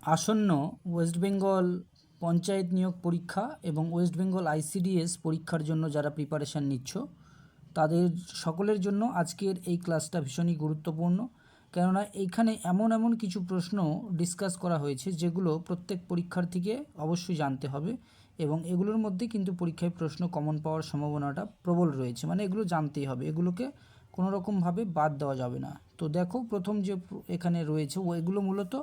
আসন্ন ওয়েস্ট বেঙ্গল পঞ্চায়েত নিয়োগ পরীক্ষা এবং ওয়েস্ট বেঙ্গল আইসিডিএস পরীক্ষার জন্য যারা প্রিপারেশান নিচ্ছ তাদের সকলের জন্য আজকের এই ক্লাসটা ভীষণই গুরুত্বপূর্ণ। কেননা এইখানে এমন এমন কিছু প্রশ্ন ডিসকাস করা হয়েছে যেগুলো প্রত্যেক পরীক্ষার্থীকে অবশ্যই জানতে হবে, এবং এগুলোর মধ্যে কিন্তু পরীক্ষায় প্রশ্ন কমন পাওয়ার সম্ভাবনাটা প্রবল রয়েছে, মানে এগুলো জানতেই হবে, এগুলোকে কোনো রকমভাবে বাদ দেওয়া যাবে না। তো দেখো, প্রথম যে এখানে রয়েছে এগুলো মূলত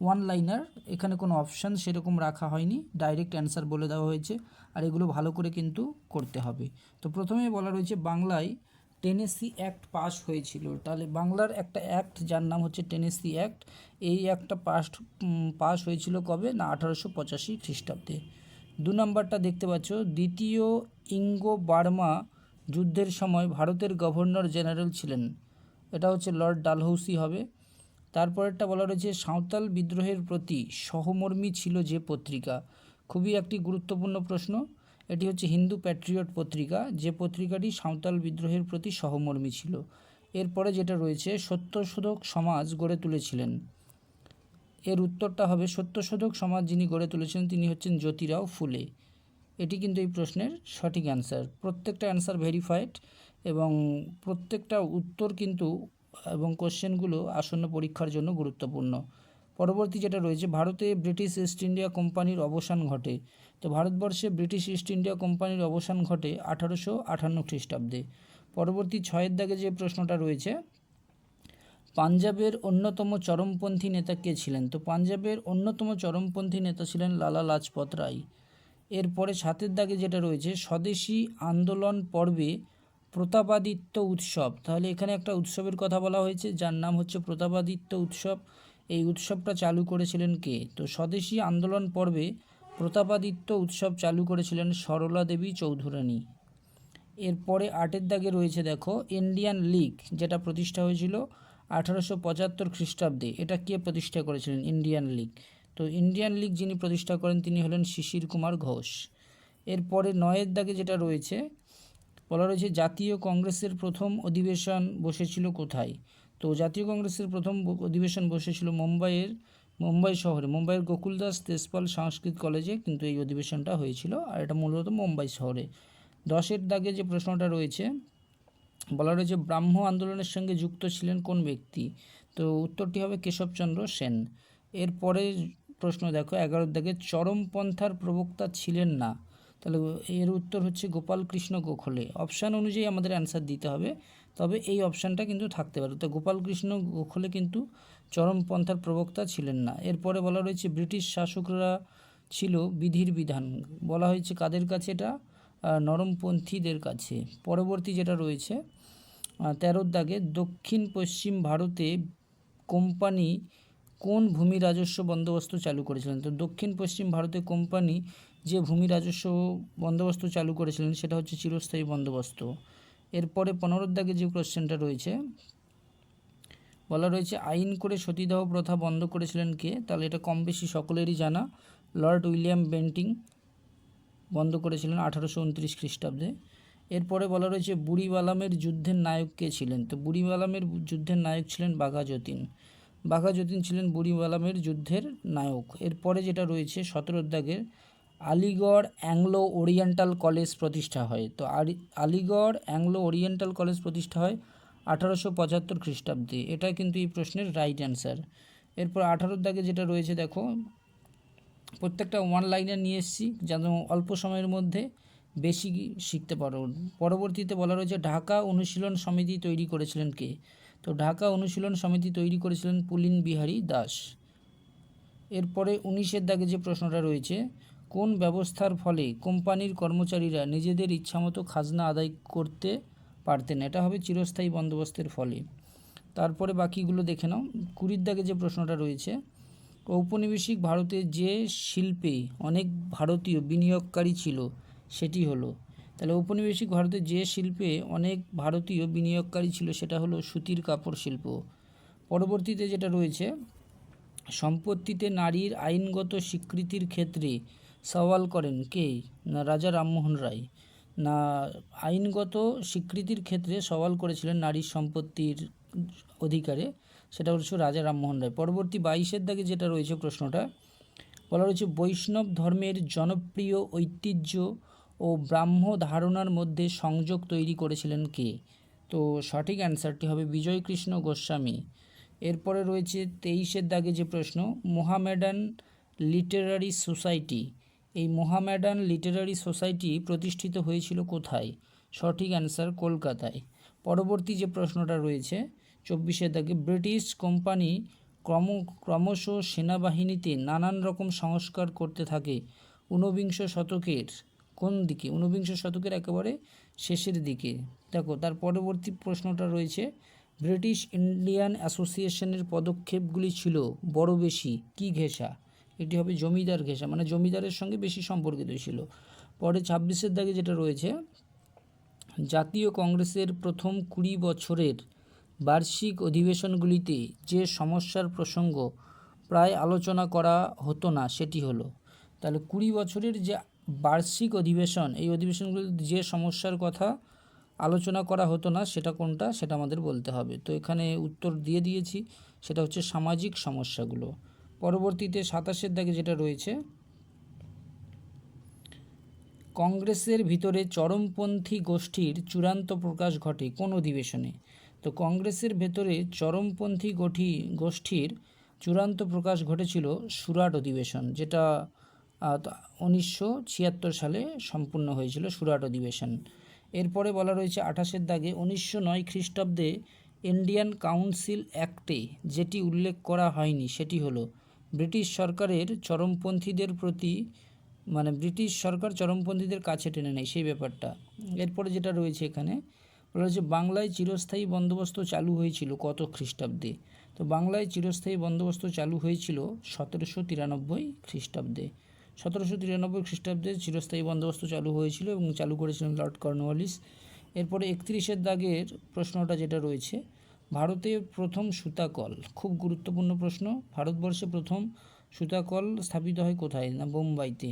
ওয়ান লাইনার, এখানে কোনো অপশান সেরকম রাখা হয়নি, ডাইরেক্ট অ্যান্সার বলে দেওয়া হয়েছে, আর এগুলো ভালো করে কিন্তু করতে হবে। তো প্রথমেই বলা রয়েছে বাংলায় টেনেসি অ্যাক্ট পাস হয়েছিল, তাহলে বাংলার একটা অ্যাক্ট যার নাম হচ্ছে টেনেসি অ্যাক্ট, এই অ্যাক্টটা পাস হয়েছিল কবে না 1885 খ্রিস্টাব্দে। 2 নম্বরটা দেখতে পাচ্ছ, দ্বিতীয় ইঙ্গো বার্মা যুদ্ধের সময় ভারতের গভর্নর জেনারেল ছিলেন, এটা হচ্ছে লর্ড ডালহৌসি হবে। তারপরেরটা বলা রয়েছে সাঁওতাল বিদ্রোহের প্রতি সহমর্মী ছিল যে পত্রিকা, খুবই একটি গুরুত্বপূর্ণ প্রশ্ন। এটি হচ্ছে হিন্দু প্যাট্রিয়ট পত্রিকা, যে পত্রিকাটি সাঁওতাল বিদ্রোহের প্রতি সহমর্মী ছিল। এরপরে যেটা রয়েছে সত্যশোধক সমাজ গড়ে তুলেছিলেন, এর উত্তরটা হবে সত্যশোধক সমাজ যিনি গড়ে তুলেছিলেন তিনি হচ্ছেন জ্যোতিরাও ফুলে। এটি কিন্তু এই প্রশ্নের সঠিক অ্যান্সার। প্রত্যেকটা অ্যান্সার ভেরিফাইড এবং প্রত্যেকটা উত্তর কিন্তু এবং কোশ্চেনগুলো আসন্ন পরীক্ষার জন্য গুরুত্বপূর্ণ। পরবর্তী যেটা রয়েছে ভারতে ব্রিটিশ ইস্ট ইন্ডিয়া কোম্পানির অবসান ঘটে, তো ভারতবর্ষে ব্রিটিশ ইস্ট ইন্ডিয়া কোম্পানির অবসান ঘটে 1858 খ্রিস্টাব্দে। পরবর্তী 6-এর দাগে যে প্রশ্নটা রয়েছে পাঞ্জাবের অন্যতম চরমপন্থী নেতা কে ছিলেন, তো পাঞ্জাবের অন্যতম চরমপন্থী নেতা ছিলেন লালা লাজপত রায়। এরপরে 7-এর দাগে যেটা রয়েছে স্বদেশী আন্দোলন পর্বে প্রতাপাদিত্য উৎসব, তাহলে এখানে একটা উৎসবের কথা বলা হয়েছে যার নাম হচ্ছে প্রতাপাদিত্য উৎসব। এই উৎসবটা চালু করেছিলেন কে, তো স্বদেশী আন্দোলন পর্বে প্রতাপাদিত্য উৎসব চালু করেছিলেন সরলা দেবী চৌধুরানী। এরপরে 8-এর দাগে রয়েছে দেখো ইন্ডিয়ান লীগ, যেটা প্রতিষ্ঠা হয়েছিল 1875 খ্রিস্টাব্দে, এটা কে প্রতিষ্ঠা করেছিলেন ইন্ডিয়ান লীগ, তো ইন্ডিয়ান লীগ যিনি প্রতিষ্ঠা করেন তিনি হলেন শিশির কুমার ঘোষ। এরপরে 9-এর দাগে যেটা রয়েছে বলা রয়েছে জাতীয় কংগ্রেসের প্রথম অধিবেশন বসেছিল কোথায়, তো জাতীয় কংগ্রেসের প্রথম অধিবেশন বসেছিল মুম্বাই শহরে, মুম্বাইয়ের গোকুলদাস তেজপাল সংস্কৃত কলেজে কিন্তু এই অধিবেশনটা হয়েছিল, আর এটা মূলত মুম্বাই শহরে। 10-এর দাগে যে প্রশ্নটা রয়েছে বলা রয়েছে ব্রাহ্ম আন্দোলনের সঙ্গে যুক্ত ছিলেন কোন ব্যক্তি, তো উত্তরটি হবে কেশবচন্দ্র সেন। এরপরে প্রশ্ন দেখো 11-এর দাগে চরমপন্থার প্রবক্তা ছিলেন না, তাহলে এর উত্তর হচ্ছে গোপালকৃষ্ণ গোখলে। অপশান অনুযায়ী আমাদের অ্যান্সার দিতে হবে, তবে এই অপশানটা কিন্তু থাকতে পারে, তো গোপালকৃষ্ণ গোখলে কিন্তু চরমপন্থার প্রবক্তা ছিলেন না। এরপরে বলা রয়েছে ব্রিটিশ শাসকরা ছিল বিধির বিধান, বলা হয়েছে কাদের কাছে, এটা নরমপন্থীদের কাছে। পরবর্তী যেটা রয়েছে 13-এর দাগে দক্ষিণ পশ্চিম ভারতে কোম্পানি কোন ভূমি রাজস্ব বন্দোবস্ত চালু করেছিলেন, তো দক্ষিণ পশ্চিম ভারতে কোম্পানি যে ভূমি রাজস্ব বন্দোবস্ত চালু করেছিলেন সেটা হচ্ছে চিরস্থায়ী বন্দোবস্ত। এরপরে 15-এর দাগে যে কোশ্চেনটা রয়েছে বলা রয়েছে আইন করে সতীদাহ প্রথা বন্ধ করেছিলেন কে, তাহলে এটা কম বেশি সকলেরই জানা, লর্ড উইলিয়াম বেন্টিং বন্ধ করেছিলেন 1829 খ্রিস্টাব্দে। এরপরে বলা রয়েছে বুড়িবালামের যুদ্ধের নায়ক কে ছিলেন, তো বুড়িবালামের যুদ্ধের নায়ক ছিলেন বাঘা যতীন, বাঘা যতীন ছিলেন বুড়িবালামের যুদ্ধের নায়ক। এরপরে যেটা রয়েছে 17-এর দাগের আলিগড় অ্যাংলো ওরিয়েন্টাল কলেজ প্রতিষ্ঠা হয়, তো আলিগড় অ্যাংলো ওরিয়েন্টাল কলেজ প্রতিষ্ঠা হয় 1875 খ্রিস্টাব্দে, এটা কিন্তু এই প্রশ্নের রাইট অ্যান্সার। এরপর 18-এর দাগে যেটা রয়েছে দেখো প্রত্যেকটা ওয়ান লাইনার নিয়ে এসেছি যেন অল্প সময়ের মধ্যে বেশি শিখতে পারো। পরবর্তীতে বলা রয়েছে ঢাকা অনুশীলন সমিতি তৈরি করেছিলেন কে, তো ঢাকা অনুশীলন সমিতি তৈরি করেছিলেন পুলিন বিহারী দাস। এরপরে 19-এর দাগে যে প্রশ্নটা রয়েছে কোন ব্যবস্থার ফলে কোম্পানির কর্মচারীরা নিজেদের ইচ্ছামতো খাজনা আদায় করতে পারতেন, এটা হবে চিরস্থায়ী বন্দোবস্তের ফলে। তারপরে বাকিগুলো দেখে নাও। 20-এর দাগে যে প্রশ্নটা রয়েছে ঔপনিবেশিক ভারতে যে শিল্পে অনেক ভারতীয় বিনিয়োগকারী ছিল সেটি হলো, তাহলে ঔপনিবেশিক ভারতে যে শিল্পে অনেক ভারতীয় বিনিয়োগকারী ছিল সেটা হলো সুতির কাপড় শিল্প। পরবর্তীতে যেটা রয়েছে সম্পত্তিতে নারীর আইনগত স্বীকৃতির ক্ষেত্রে সওয়াল করেন কে, না রাজা রামমোহন রায়, না আইনগত স্বীকৃতির ক্ষেত্রে সওয়াল করেছিলেন নারীর সম্পত্তির অধিকারে সেটা হচ্ছে রাজা রামমোহন রায়। পরবর্তী 22-এর দাগে যেটা রয়েছে প্রশ্নটা বলা রয়েছে বৈষ্ণব ধর্মের জনপ্রিয় ঐতিহ্য ও ব্রাহ্ম ধারণার মধ্যে সংযোগ তৈরি করেছিলেন কে? তো সঠিক অ্যান্সারটি হবে বিজয়কৃষ্ণ গোস্বামী। এরপরে রয়েছে 23-এর দাগে যে প্রশ্ন মোহামেডান লিটারারি সোসাইটি, এই মোহামেডান লিটারারি সোসাইটি প্রতিষ্ঠিত হয়েছিল কোথায়? সঠিক অ্যান্সার কলকাতায়। পরবর্তী যে প্রশ্নটা রয়েছে 24-এর দাগে ব্রিটিশ কোম্পানি ক্রমশ সেনাবাহিনীতে নানান রকম সংস্কার করতে থাকে ঊনবিংশ শতকের কোন দিকে? ঊনবিংশ শতকের একেবারে শেষের দিকে। দেখো তার পরবর্তী প্রশ্নটা রয়েছে ব্রিটিশ ইন্ডিয়ান অ্যাসোসিয়েশনের পদক্ষেপগুলি ছিল বড় বেশি কি ঘেঁষা? এটি হবে জমিদার ঘেঁষা, মানে জমিদারের সঙ্গে বেশি সম্পর্কিত ছিল। পরে 26-এর দাগে যেটা রয়েছে জাতীয় কংগ্রেসের প্রথম 20 বছরের বার্ষিক অধিবেশনগুলিতে যে সমস্যার প্রসঙ্গ প্রায় আলোচনা করা হতো না সেটি হলো, তাহলে 20 বছরের যে বার্ষিক অধিবেশন, এই অধিবেশনগুলিতে যে সমস্যার কথা আলোচনা করা হতো না সেটা কোনটা, সেটা আমাদের বলতে হবে। তো এখানে উত্তর দিয়ে দিয়েছি, সেটা হচ্ছে সামাজিক সমস্যাগুলো। পরবর্তীতে 27-এর দাগে যেটা রয়েছে কংগ্রেসের ভিতরে চরমপন্থী গোষ্ঠীর চূড়ান্ত প্রকাশ ঘটে কোন অধিবেশনে? তো কংগ্রেসের ভেতরে চরমপন্থী গোষ্ঠীর চূড়ান্ত প্রকাশ ঘটেছিল সুরাট অধিবেশন, যেটা 1976 সালে সম্পূর্ণ হয়েছিল সুরাট অধিবেশন। এরপরে বলা রয়েছে 28-এর দাগে 1909 খ্রিস্টাব্দে ইন্ডিয়ান কাউন্সিল অ্যাক্টে যেটি উল্লেখ করা হয়নি সেটি হলো ব্রিটিশ সরকারের চরমপন্থীদের প্রতি, মানে ব্রিটিশ সরকার চরমপন্থীদের কাছে টেনে নেয় সেই ব্যাপারটা। এরপরে যেটা রয়েছে এখানে বলা হচ্ছে বাংলায় চিরস্থায়ী বন্দোবস্ত চালু হয়েছিল কত খ্রিস্টাব্দে? তো বাংলায় চিরস্থায়ী বন্দোবস্ত চালু হয়েছিল 1793 খ্রিস্টাব্দে। 1793 খ্রিস্টাব্দে চিরস্থায়ী বন্দোবস্ত চালু হয়েছিল এবং চালু করেছিলেন লর্ড কর্নওয়ালিস। এরপরে 31-এর দাগের প্রশ্নটা যেটা রয়েছে ভারতে প্রথম সুতাকল, খুব গুরুত্বপূর্ণ প্রশ্ন, ভারতবর্ষে প্রথম সুতাকল স্থাপিত হয় কোথায়? না বোম্বাইতে।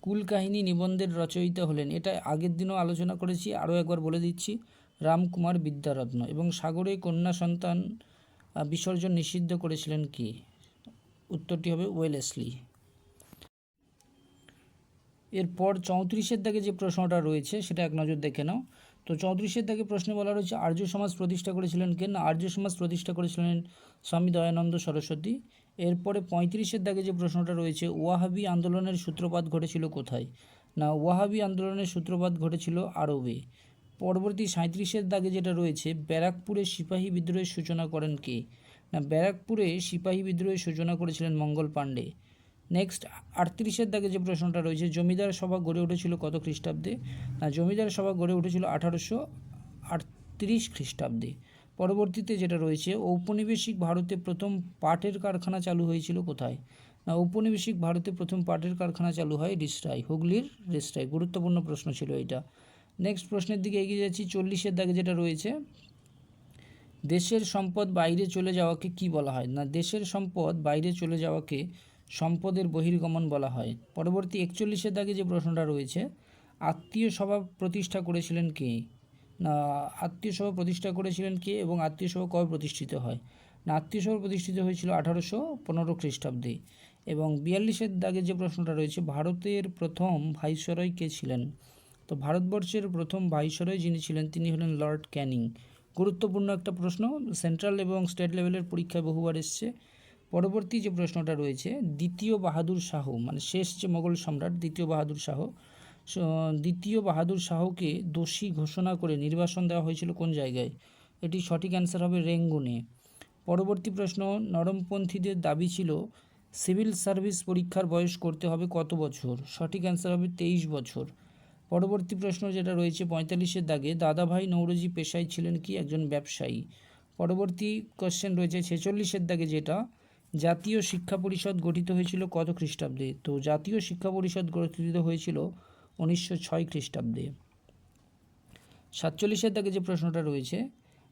কুল কাহিনী নিবন্ধের রচয়িতা হলেন, এটা আগের দিনও আলোচনা করেছি, আরও একবার বলে দিচ্ছি, রামকুমার বিদ্যারত্ন। এবং সাগরে কন্যা সন্তান বিসর্জন নিষিদ্ধ করেছিলেন কি? উত্তরটি হবে ওয়েলেসলি। এরপর 34-এর দাগে যে প্রশ্নটা রয়েছে সেটা এক নজর দেখে নাও। তো 34-এর দাগে প্রশ্নে বলা রয়েছে আর্য সমাজ প্রতিষ্ঠা করেছিলেন কে? না আর্য সমাজ প্রতিষ্ঠা করেছিলেন স্বামী দয়ানন্দ সরস্বতী। এরপরে 35-এর দাগে যে প্রশ্নটা রয়েছে ওয়াহাবি আন্দোলনের সূত্রপাত ঘটেছিল কোথায়? না ওয়াহাবি আন্দোলনের সূত্রপাত ঘটেছিল আরবে। পরবর্তী 37-এর দাগে যেটা রয়েছে ব্যারাকপুরে সিপাহী বিদ্রোহের সূচনা করেন কে? না ব্যারাকপুরে সিপাহী বিদ্রোহের সূচনা করেছিলেন মঙ্গল পাণ্ডে। নেক্সট 38-এর দাগে যে প্রশ্নটা রয়েছে জমিদার সভা গড়ে উঠেছিল কত খ্রিস্টাব্দে? না জমিদার সভা গড়ে উঠেছিল 1838 খ্রিস্টাব্দে। পরবর্তীতে যেটা রয়েছে ঔপনিবেশিক ভারতে প্রথম পাটের কারখানা চালু হয়েছিল কোথায়? না ঔপনিবেশিক ভারতে প্রথম পাটের কারখানা চালু হয় রিসরায়, হুগলির রিসরায়। গুরুত্বপূর্ণ প্রশ্ন ছিল এটা। নেক্সট প্রশ্নের দিকে এগিয়ে যাচ্ছি। 40-এর দাগে যেটা রয়েছে দেশের সম্পদ বাইরে চলে যাওয়াকে কি বলা হয়? না দেশের সম্পদ বাইরে চলে যাওয়াকে সম্পদের বহির্গমন বলা হয়। পরবর্তী 41-এর দাগে যে প্রশ্নটা রয়েছে আত্মীয় সভা প্রতিষ্ঠা করেছিলেন কে? না আত্মীয় সভা প্রতিষ্ঠা করেছিলেন কে এবং আত্মীয় সভা কবে প্রতিষ্ঠিত হয়? না আত্মীয় সভা প্রতিষ্ঠিত হয়েছিল 1815 খ্রিস্টাব্দে। এবং 42-এর দাগে যে প্রশ্নটা রয়েছে ভারতের প্রথম ভাইসরয় কে ছিলেন? তো ভারতবর্ষের প্রথম ভাইসরয় যিনি ছিলেন তিনি হলেন লর্ড ক্যানিং। গুরুত্বপূর্ণ একটা প্রশ্ন, সেন্ট্রাল এবং স্টেট লেভেলের পরীক্ষায় বহুবার এসছে। পরবর্তী যে প্রশ্নটা রয়েছে দ্বিতীয় বাহাদুর শাহ, মানে শেষ যে মোগল সম্রাট দ্বিতীয় বাহাদুর শাহকে দোষী ঘোষণা করে নির্বাসন দেওয়া হয়েছিল কোন জায়গায়? এটি সঠিক অ্যান্সার হবে রেঙ্গুনে। পরবর্তী প্রশ্ন নরমপন্থীদের দাবি ছিল সিভিল সার্ভিস পরীক্ষার বয়স করতে হবে কত বছর? সঠিক অ্যান্সার হবে 23 বছর। পরবর্তী প্রশ্ন যেটা রয়েছে 45-এর দাগে দাদাভাই নৌরোজি পেশায় ছিলেন কি? একজন ব্যবসায়ী। পরবর্তী কোশ্চেন রয়েছে 46-এর দাগে যেটা জাতীয় শিক্ষা পরিষদ গঠিত হয়েছিল কত খ্রিস্টাব্দে? তো জাতীয় শিক্ষা পরিষদ গঠিত হয়েছিল 1906 খ্রিস্টাব্দে। 47-এর দাগে যে প্রশ্নটা রয়েছে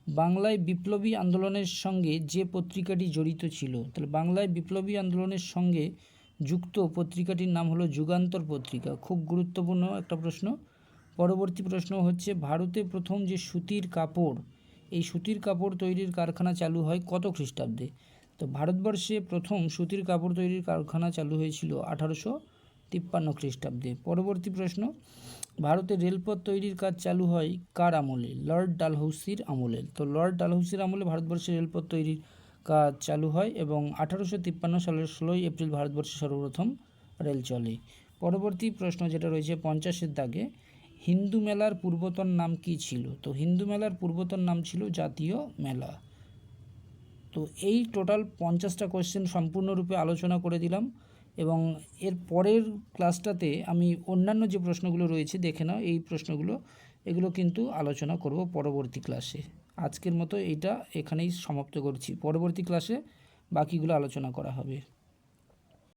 বাংলায় বিপ্লবী আন্দোলনের সঙ্গে যে পত্রিকাটি জড়িত ছিল, তাহলে বাংলায় বিপ্লবী আন্দোলনের সঙ্গে যুক্ত পত্রিকাটির নাম হলো যুগান্তর পত্রিকা। খুব গুরুত্বপূর্ণ একটা প্রশ্ন। পরবর্তী প্রশ্ন হচ্ছে ভারতে প্রথম যে সুতির কাপড় এই সুতির কাপড় তৈরির কারখানা চালু হয় কত খ্রিস্টাব্দে? তো ভারতবর্ষে প্রথম সুতির কাপড় তৈরির কারখানা চালু হয়েছিল 1853 খ্রিস্টাব্দে। পরবর্তী প্রশ্ন, ভারতের রেলপথ তৈরির কাজ চালু হয় কার আমলে? লর্ড ডালহৌসির আমলে। তো লর্ড ডালহৌসির আমলে ভারতবর্ষে রেলপথ তৈরির কাজ চালু হয় এবং 1853 সালের 16 এপ্রিল ভারতবর্ষে সর্বপ্রথম রেল চলে। পরবর্তী প্রশ্ন যেটা রয়েছে 50-এর দাগে, হিন্দু মেলার পূর্বতন নাম কি ছিল? তো হিন্দু মেলার পূর্বতন নাম ছিল জাতীয় মেলা। তো এই টোটাল 50টা কোয়েশ্চেন সম্পূর্ণরূপে আলোচনা করে দিলাম এবং এর পরের ক্লাসটাতে আমি অন্যান্য যে প্রশ্নগুলো রয়েছে দেখে নাও, এই প্রশ্নগুলো এগুলো কিন্তু আলোচনা করব পরবর্তী ক্লাসে। আজকের মতো এইটা এখানেই সমাপ্ত করছি, পরবর্তী ক্লাসে বাকিগুলো আলোচনা করা হবে।